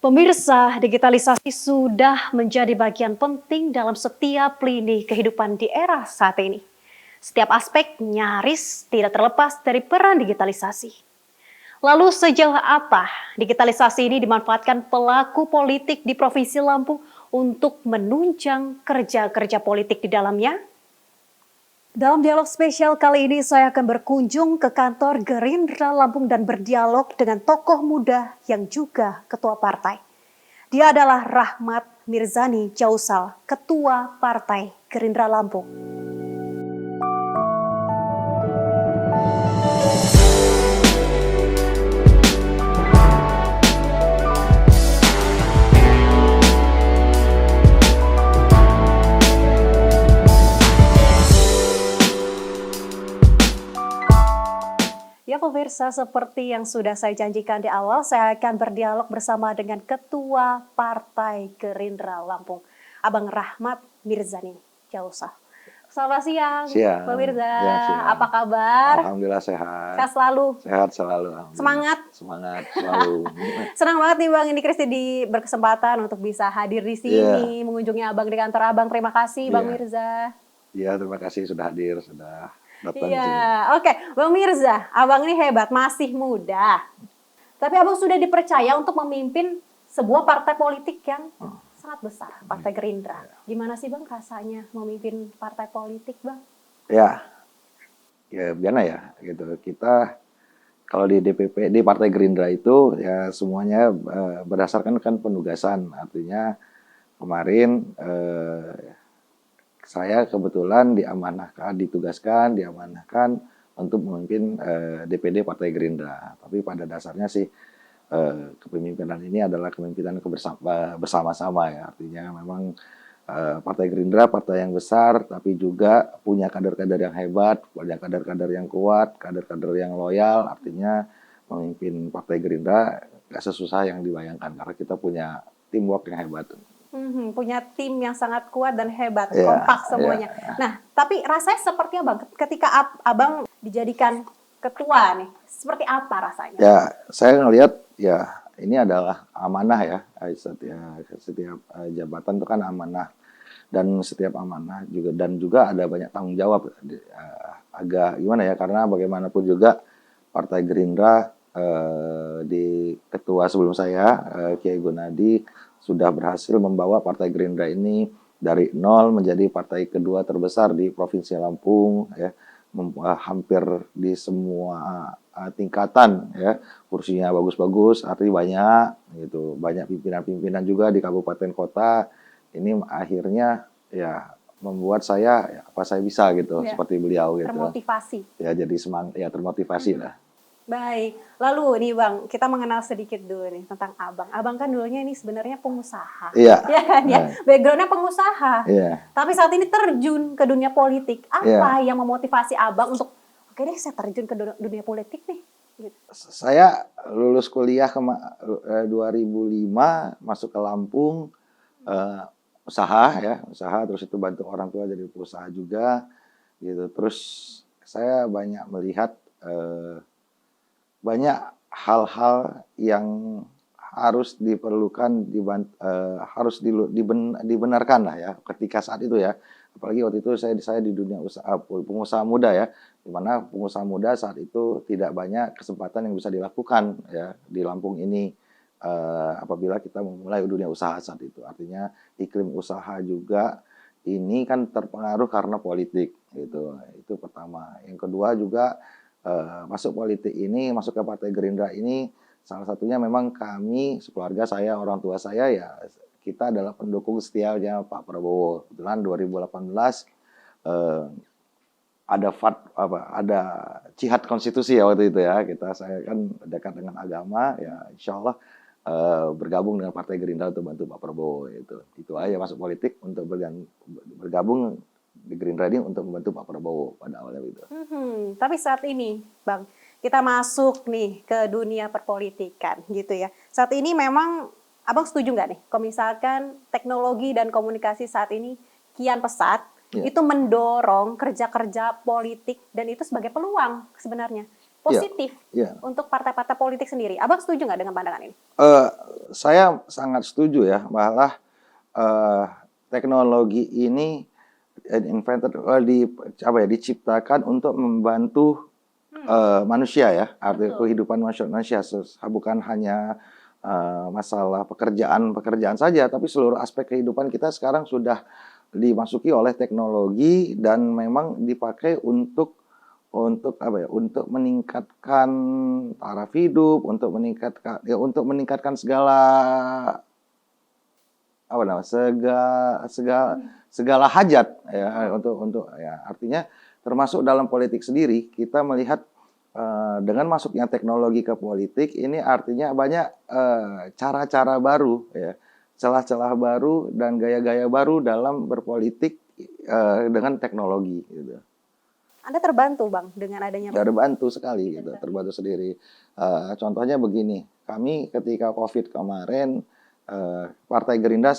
Pemirsa, digitalisasi sudah menjadi bagian penting dalam setiap lini kehidupan di era saat ini. Setiap aspek nyaris tidak terlepas dari peran digitalisasi. Lalu sejauh apa digitalisasi ini dimanfaatkan pelaku politik di Provinsi Lampung untuk menunjang kerja-kerja politik di dalamnya? Dalam dialog spesial kali ini saya akan berkunjung ke kantor Gerindra Lampung dan berdialog dengan tokoh muda yang juga ketua partai. Dia adalah Rahmat Mirzani Jausal, Ketua Partai Gerindra Lampung. Ya pemirsa, seperti yang sudah saya janjikan di awal, saya akan berdialog bersama dengan Ketua Partai Gerindra Lampung, Abang Rahmat Mirzani Jausal. Selamat siang, Pak Mirza. Ya, siang. Apa kabar? Alhamdulillah sehat. Sehat selalu. Sehat selalu. Semangat. Semangat selalu. Senang banget nih Bang, ini Kristi berkesempatan untuk bisa hadir di sini, mengunjungi Abang di kantor Abang. Terima kasih Bang Mirza. Iya, terima kasih sudah hadir, sudah datang. Iya, oke. Bang Mirza, Abang ini hebat, masih muda. Tapi Abang sudah dipercaya untuk memimpin sebuah partai politik yang sangat besar, Partai Gerindra. Gimana sih Bang rasanya memimpin partai politik, Bang? Ya gimana ya, gitu. Kita kalau di DPP, di Partai Gerindra itu ya semuanya berdasarkan kan penugasan. Artinya kemarin saya kebetulan diamanahkan untuk memimpin DPD Partai Gerindra. Tapi pada dasarnya sih kepemimpinan ini adalah kepemimpinan bersama-sama ya. Artinya memang Partai Gerindra partai yang besar, tapi juga punya kader-kader yang hebat, punya kader-kader yang kuat, kader-kader yang loyal. Artinya memimpin Partai Gerindra gak sesusah yang dibayangkan karena kita punya teamwork yang hebat. Punya tim yang sangat kuat dan hebat, kompak semuanya. Nah, tapi rasanya seperti apa ketika Abang dijadikan ketua nih? Seperti apa rasanya? Ya, saya ngelihat ya ini adalah amanah ya. Setiap jabatan itu kan amanah, dan setiap amanah juga ada banyak tanggung jawab. Agak gimana ya, karena bagaimanapun juga Partai Gerindra di ketua sebelum saya Kiai Gunadi sudah berhasil membawa Partai Gerindra ini dari nol menjadi partai kedua terbesar di Provinsi Lampung ya. Hampir di semua tingkatan ya, kursinya bagus-bagus, artinya banyak gitu, banyak pimpinan-pimpinan juga di kabupaten kota. Ini akhirnya ya membuat saya apa saya bisa gitu, seperti beliau gitu. Termotivasi. Ya jadi semangat ya, termotivasi lah. Baik, lalu nih Bang, kita mengenal sedikit dulu nih tentang Abang. Abang kan dulunya ini sebenarnya pengusaha. Iya. Ya kan ya, backgroundnya pengusaha. Iya. Tapi saat ini terjun ke dunia politik. Apa yang memotivasi Abang untuk, oke deh saya terjun ke dunia politik nih? Gitu. Saya lulus kuliah 2005, masuk ke Lampung, usaha terus itu bantu orang tua jadi pengusaha juga gitu. Terus saya banyak melihat banyak hal-hal yang harus diperlukan, harus dibenarkan lah ya ketika saat itu ya. Apalagi waktu itu saya di dunia usaha, pengusaha muda ya, di mana pengusaha muda saat itu tidak banyak kesempatan yang bisa dilakukan ya di Lampung ini apabila kita memulai dunia usaha saat itu. Artinya iklim usaha juga ini kan terpengaruh karena politik gitu. Itu pertama. Yang kedua juga masuk politik ini, masuk ke Partai Gerindra ini, salah satunya memang kami, sekeluarga saya, orang tua saya ya, kita adalah pendukung setianya Pak Prabowo. Kebetulan 2018 ada jihad konstitusi ya waktu itu ya. Saya kan dekat dengan agama ya, insya Allah bergabung dengan Partai Gerindra untuk bantu Pak Prabowo itu aja, masuk politik untuk bergabung di Gerindra ini untuk membantu Pak Prabowo pada awalnya itu. Tapi saat ini, Bang, kita masuk nih ke dunia perpolitikan gitu ya. Saat ini memang Abang setuju nggak nih, kalau misalkan teknologi dan komunikasi saat ini kian pesat, itu mendorong kerja-kerja politik dan itu sebagai peluang sebenarnya. positif Iya. untuk partai-partai politik sendiri. Abang setuju nggak dengan pandangan ini? Saya sangat setuju ya, malah teknologi ini invented diciptakan untuk membantu manusia ya, arti kehidupan manusia bukan hanya masalah pekerjaan saja, tapi seluruh aspek kehidupan kita sekarang sudah dimasuki oleh teknologi dan memang dipakai untuk untuk meningkatkan taraf hidup, untuk meningkatkan segala segala hajat ya, untuk ya, artinya termasuk dalam politik sendiri kita melihat dengan masuknya teknologi ke politik ini artinya banyak cara-cara baru ya, celah-celah baru dan gaya-gaya baru dalam berpolitik dengan teknologi gitu. Anda terbantu Bang dengan adanya Terbantu sekali gitu, terbantu sendiri. Contohnya begini, kami ketika COVID kemarin Partai Gerindra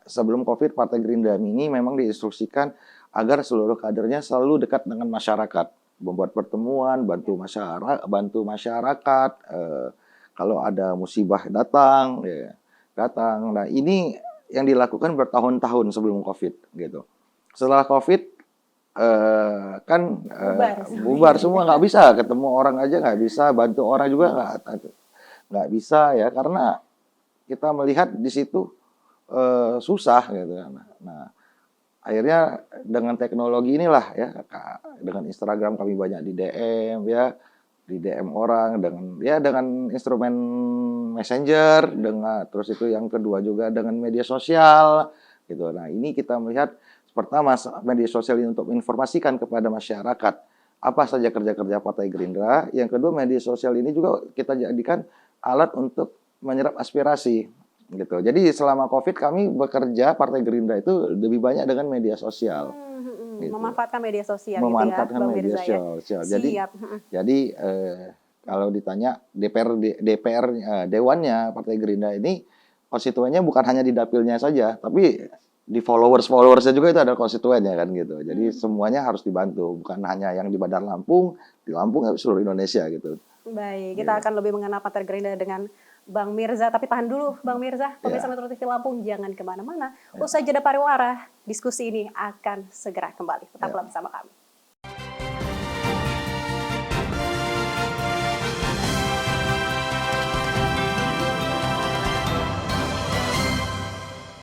sebelum COVID Partai Gerindra ini memang diinstruksikan agar seluruh kadernya selalu dekat dengan masyarakat, membuat pertemuan, bantu masyarakat, kalau ada musibah datang. Nah, ini yang dilakukan bertahun-tahun sebelum COVID gitu. Setelah COVID bubar semua, nggak bisa ketemu orang aja, nggak bisa bantu orang juga nggak bisa ya, karena kita melihat di situ susah gitu. Nah, akhirnya dengan teknologi inilah ya, dengan Instagram kami banyak di DM ya, di DM orang dengan instrumen Messenger, terus itu yang kedua juga dengan media sosial gitu. Nah, ini kita melihat pertama media sosial ini untuk menginformasikan kepada masyarakat apa saja kerja-kerja Partai Gerindra. Yang kedua, media sosial ini juga kita jadikan alat untuk menyerap aspirasi gitu. Jadi selama COVID kami bekerja Partai Gerindra itu lebih banyak dengan media sosial. Gitu. Memanfaatkan media sosial memanfaatkan gitu ya, media sosial. Jadi kalau ditanya DPR dewannya Partai Gerindra ini konstituennya bukan hanya di dapilnya saja, tapi di followersnya juga itu ada konstituennya kan gitu. Jadi semuanya harus dibantu, bukan hanya yang di Bandar Lampung, di Lampung seluruh Indonesia gitu. Baik, kita akan lebih mengenal Partai Gerindra dengan Bang Mirza, tapi tahan dulu Bang Mirza, pemirsa Metro TV Lampung jangan kemana-mana. Usai jeda pariwara, diskusi ini akan segera kembali. Tetaplah bersama kami.